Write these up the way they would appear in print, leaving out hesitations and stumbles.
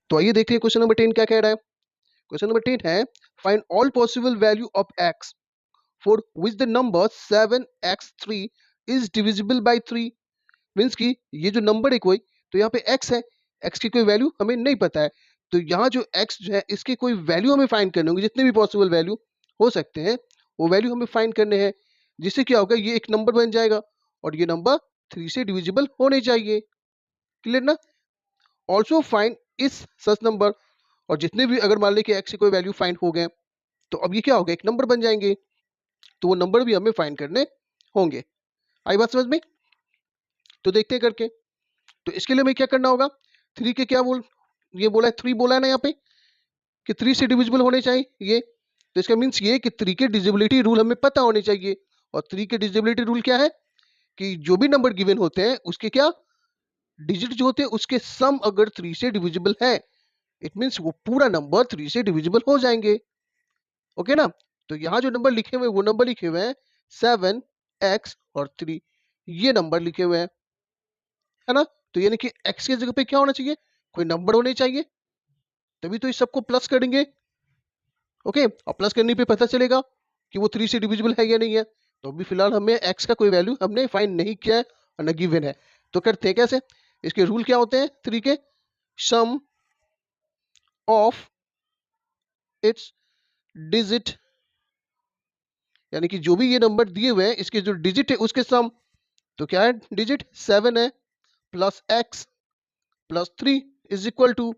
तो आइए देखते हैं क्वेश्चन नंबर 10 क्या कह रहा है। क्वेश्चन नंबर 10 है find all possible value of x for which the number 7x3 is divisible by 3। Means कि ये जो नंबर है कोई, तो यहाँ पे x है, x की कोई वैल्यू हमें नहीं पता है, तो यहाँ जो x जो है इसकी कोई वैल्यू हमें फाइंड करने होंगे, जितने भी पॉसिबल वैल्यू हो सकते हैं वो वैल्यू हमें फाइंड करने हैं। जिससे क्या होगा, ये एक नंबर बन जाएगा और ये नंबर 3 से डिविजिबल होने चाहिए। क्लियर ना। ऑल्सो फाइंड इस सच नंबर, और जितने भी अगर मान ले कि x की कोई वैल्यू फाइंड हो गए तो अब ये क्या होगा, एक नंबर बन जाएंगे, तो वो नंबर भी हमें फाइंड करने होंगे। आई बात समझ में। तो देखते हैं करके। तो इसके लिए हमें क्या करना होगा, 3 के क्या ये बोला है, 3 बोला है ना यहाँ पे कि 3 से डिविजिबल होने चाहिए ये। तो इसका मीन्स ये कि 3 के डिविजिबिलिटी रूल हमें पता होने चाहिए। और 3 के डिविजिबिलिटी रूल क्या है कि जो भी नंबर गिवन होते हैं उसके क्या डिजिट जो होते हैं उसके सम अगर 3 से डिविजिबल है, इट मीन्स वो पूरा नंबर 3 से डिविजिबल हो जाएंगे। ओके ना। तो यहाँ जो नंबर लिखे हुए हैं वो नंबर लिखे हुए हैं 7x और 3, ये नंबर लिखे हुए हैं, है ना। तो यानी कि x की जगह पे क्या होना चाहिए, कोई नंबर होने चाहिए, तभी तो इस सबको प्लस करेंगे। ओके, और प्लस करने पे पता चलेगा कि वो 3 से डिविजिबल है या नहीं है। तो अभी फिलहाल हमें x का कोई वैल्यू हमने फाइंड नहीं किया है और न गिवन है। तो करते हैं कैसे, इसके रूल क्या होते हैं 3 के, सम ऑफ इट्स डिजिट, यानी कि जो भी ये नंबर दिए हुए हैं इसके जो डिजिट है उसके सम। तो क्या है डिजिट, 7 है plus x plus 3 is equal to,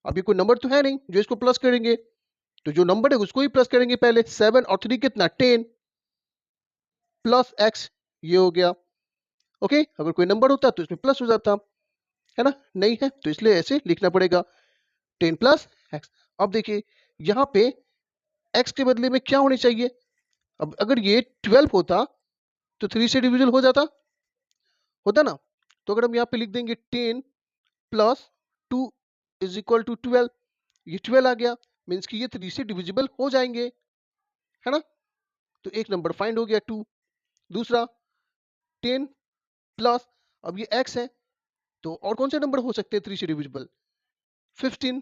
अभी कोई नंबर तो है नहीं जो इसको प्लस करेंगे, तो जो नंबर है उसको ही प्लस करेंगे पहले। 7 और 3 कितना 10 प्लस x, ये हो गया। ओके, अगर कोई नंबर होता तो इसमें प्लस हो जाता, है ना, नहीं है तो इसलिए ऐसे लिखना पड़ेगा 10 प्लस x। अब देखिए यहाँ पे x के बदले में क्या होने चाहिए, अब अगर ये 12 होता तो 3 से डिविजन हो जाता, होता ना। तो अगर हम यहाँ पे लिख देंगे 10 प्लस 2 इज इक्वल टू 12, ये 12 आ गया, मीन्स कि ये 3 से डिविजिबल हो जाएंगे, है ना। तो एक नंबर फाइंड हो गया 2। दूसरा 10 प्लस, अब ये x है तो और कौन से नंबर हो सकते हैं 3 से डिविजिबल, 15।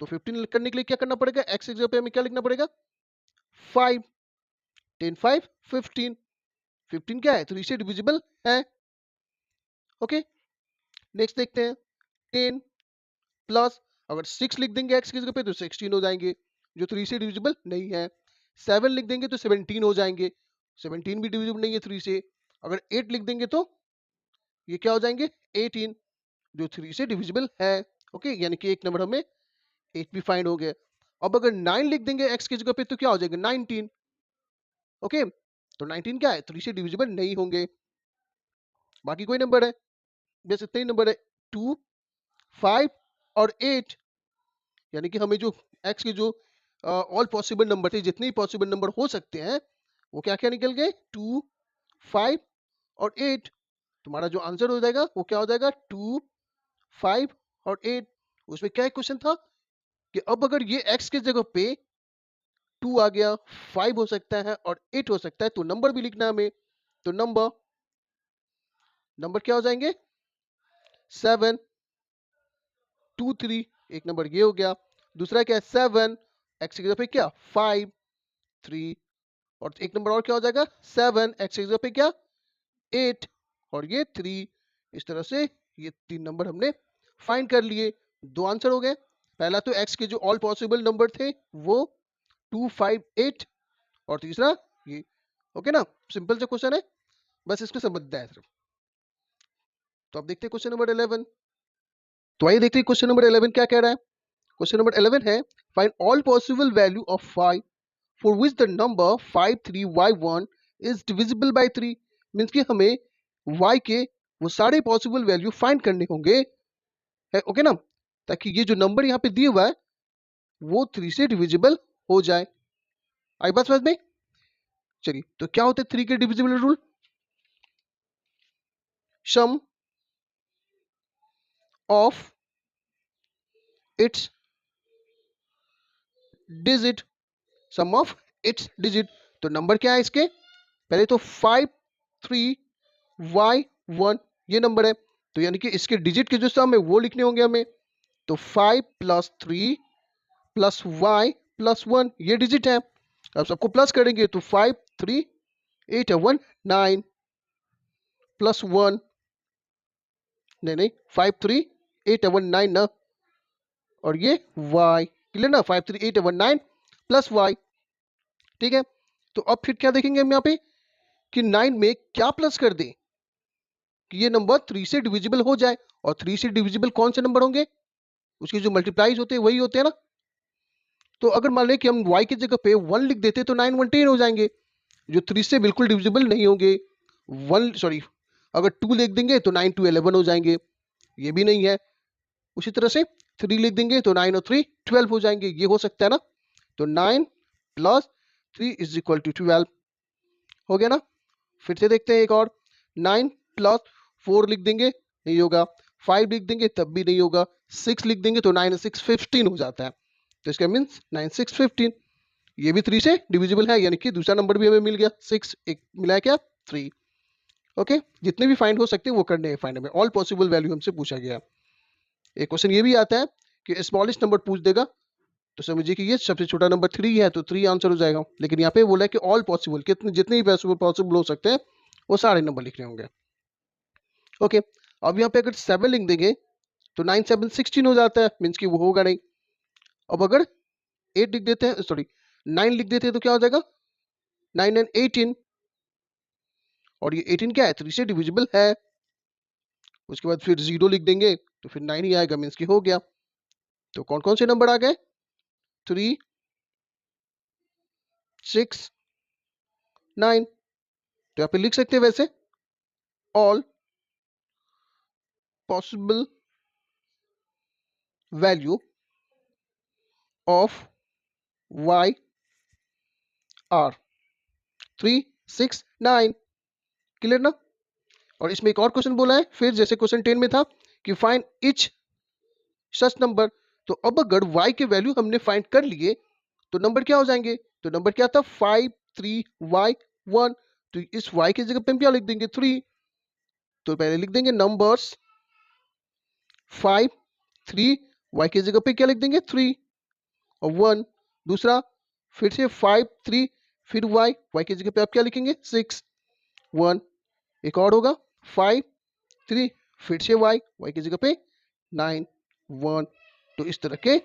तो 15 करने के लिए क्या करना पड़ेगा, x की जगह पे हमें क्या लिखना पड़ेगा 5, 10 5 15, 15 क्या है 3 से डिविजिबल है। ओके, नेक्स्ट देखते हैं 10 प्लस, अगर 6 लिख देंगे x की जगह पे तो 16 हो जाएंगे जो 3 से डिविजिबल नहीं है। 7 लिख देंगे तो 17 हो जाएंगे, 17 भी डिविजिबल नहीं है 3 से। अगर 8 लिख देंगे तो ये क्या हो जाएंगे 18 जो 3 से डिविजिबल है। ओके, यानी कि एक नंबर हमें 8 भी फाइंड हो गया। अब अगर 9 लिख देंगे x की जगह पे तो क्या हो जाएगा 19। ओके, तो 19 क्या है 3 से डिविजिबल नहीं होंगे। बाकी कोई नंबर है, बस इतने ही नंबर है 2 5 और 8, यानी कि हमें जो x के जो ऑल पॉसिबल नंबर थे, जितने भी पॉसिबल नंबर हो सकते हैं वो क्या क्या निकल गए 2 5 और 8। तुम्हारा जो आंसर हो जाएगा वो क्या हो जाएगा 2 5 और 8। उसमें क्या क्वेश्चन था कि अब अगर ये x की जगह पे 2 आ गया, 5 हो सकता है और 8 हो सकता है, तो नंबर भी लिखना है हमें। तो नंबर नंबर क्या हो जाएंगे 7 2 3, एक नंबर ये हो गया। दूसरा क्या है 7, x की जगह पे क्या 5 3, और एक नंबर और क्या हो जाएगा 7, x की जगह पे क्या 8 और ये 3। इस तरह से ये 3 नंबर हमने फाइंड कर लिए। 2 आंसर हो गए। पहला तो x के जो ऑल पॉसिबल नंबर थे वो 2 5 8, और तीसरा ये। ओके ना, सिंपल से क्वेश्चन है, बस इसको समझना है सिर्फ। तो अब देखते हैं क्वेश्चन नंबर 11। तो आइए देखते हैं क्वेश्चन नंबर 11 क्या कह रहा है। क्वेश्चन नंबर 11 है find all possible value of 5 for which the number 53y1 is divisible by 3। Means कि हमें y के वो सारे पॉसिबल वैल्यू फाइंड करने होंगे, है ओके ना, ताकि ये जो नंबर यहाँ पे दिया हुआ है वो 3 से डिविजिबल हो जाए। आई बात समझ में। चलिए, तो क्या होते हैं 3 के divisible rule, sum of its digit, sum of its digit. तो नंबर क्या है इसके, पहले तो 5 3 y 1 ये नंबर है, तो यानी कि इसके डिजिट के जो सम है वो लिखने होंगे हमें। तो 5 प्लस 3 प्लस वाई प्लस 1 ये डिजिट है। अब सबको प्लस करेंगे तो 5 3 8 है 1 9 प्लस 1, नहीं 5 3 8 है 1 9 ना, और ये y क्लियर ना, 5 3 8 है 1 9 प्लस y। ठीक है, तो अब फिर क्या देखेंगे हम यहाँ पे कि 9 में क्या प्लस कर दें कि ये नंबर 3 से डिविजिबल हो जाए, और 3 से डिविजिबल कौन से नंबर होंगे, उसके जो मल्टीप्लाइज होते हैं वही होते हैं ना। तो अगर मान लें कि हम y की जगह पे 1 लिख देते तो 9 1 10 हो जाएंगे, जो 3 से बिल्कुल डिविजिबल नहीं होंगे। 1 सॉरी, अगर 2 लिख देंगे तो 9 2 11 हो जाएंगे, ये भी नहीं है। उसी तरह से 3 लिख देंगे तो 9 और 3 12 हो जाएंगे, ये हो सकता है ना। तो 9 प्लस 3 इज इक्वल टू 12 हो गया ना। फिर से देखते हैं एक और, 9 प्लस 4 लिख देंगे नहीं होगा, 5 लिख देंगे तब भी नहीं होगा, 6 लिख देंगे तो 9 6 15 हो जाता है। तो इसका मीन्स 9 6 15, ये भी 3 से डिविजिबल है, यानी कि दूसरा नंबर भी हमें मिल गया। 6 एक मिला है क्या, 3। ओके, जितने भी फाइंड हो सकते हैं वो करने हैं फाइंड में, ऑल पॉसिबल वैल्यू हमसे पूछा गया। एक क्वेश्चन ये भी आता है कि स्मॉलेस्ट नंबर पूछ देगा, तो समझिए कि ये सबसे छोटा नंबर 3 है, तो 3 आंसर हो जाएगा। लेकिन यहाँ पे बोला है कि ऑल पॉसिबल, कितने जितने भी पॉसिबल हो सकते हैं वो सारे नंबर लिखने होंगे। ओके, अब यहाँ पे अगर 7 लिख देंगे तो 9 7 16 हो जाता है, मीन्स कि वो होगा नहीं। अब अगर 8 लिख देते हैं, सॉरी 9 लिख देते हैं तो क्या हो जाएगा, 9 एंड 18, और ये 18 क्या है, 3 से डिविजिबल है। उसके बाद फिर 0 लिख देंगे तो फिर 9 ही आएगा, मीन्स कि हो गया। तो कौन कौन से नंबर आ गए, 3 6 9। तो यहाँ पे लिख सकते हैं वैसे all possible value of y are 3 6 9, clear ना। और इसमें एक और क्वेश्चन बोला है फिर, जैसे क्वेश्चन 10 में था कि फाइंड इच सच नंबर। तो अब अगर y के वैल्यू हमने फाइंड कर लिए तो नंबर क्या हो जाएंगे, तो नंबर क्या था 5 3 y 1। तो इस y की जगह पे हम क्या लिख देंगे, 3। तो पहले लिख देंगे नंबर्स 5 3, y की जगह पे क्या लिख देंगे 3 और 1। दूसरा फिर से 5 3, फिर y की जगह पे आप क्या लिखेंगे 6 1। एक और होगा 5 3, फिर से y की जगह पे 9 1। तो इस तरह के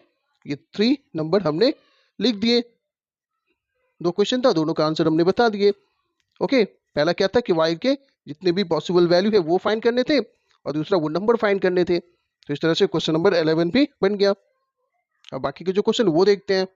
ये 3 नंबर हमने लिख दिए। दो क्वेश्चन था, दोनों का आंसर हमने बता दिए। ओके, पहला क्या था कि y के जितने भी पॉसिबल वैल्यू है वो फाइंड करने थे, और दूसरा वो नंबर फाइंड करने थे। तो इस तरह से क्वेश्चन नंबर 11 भी बन गया। अब बाकी के जो क्वेश्चन वो देखते हैं।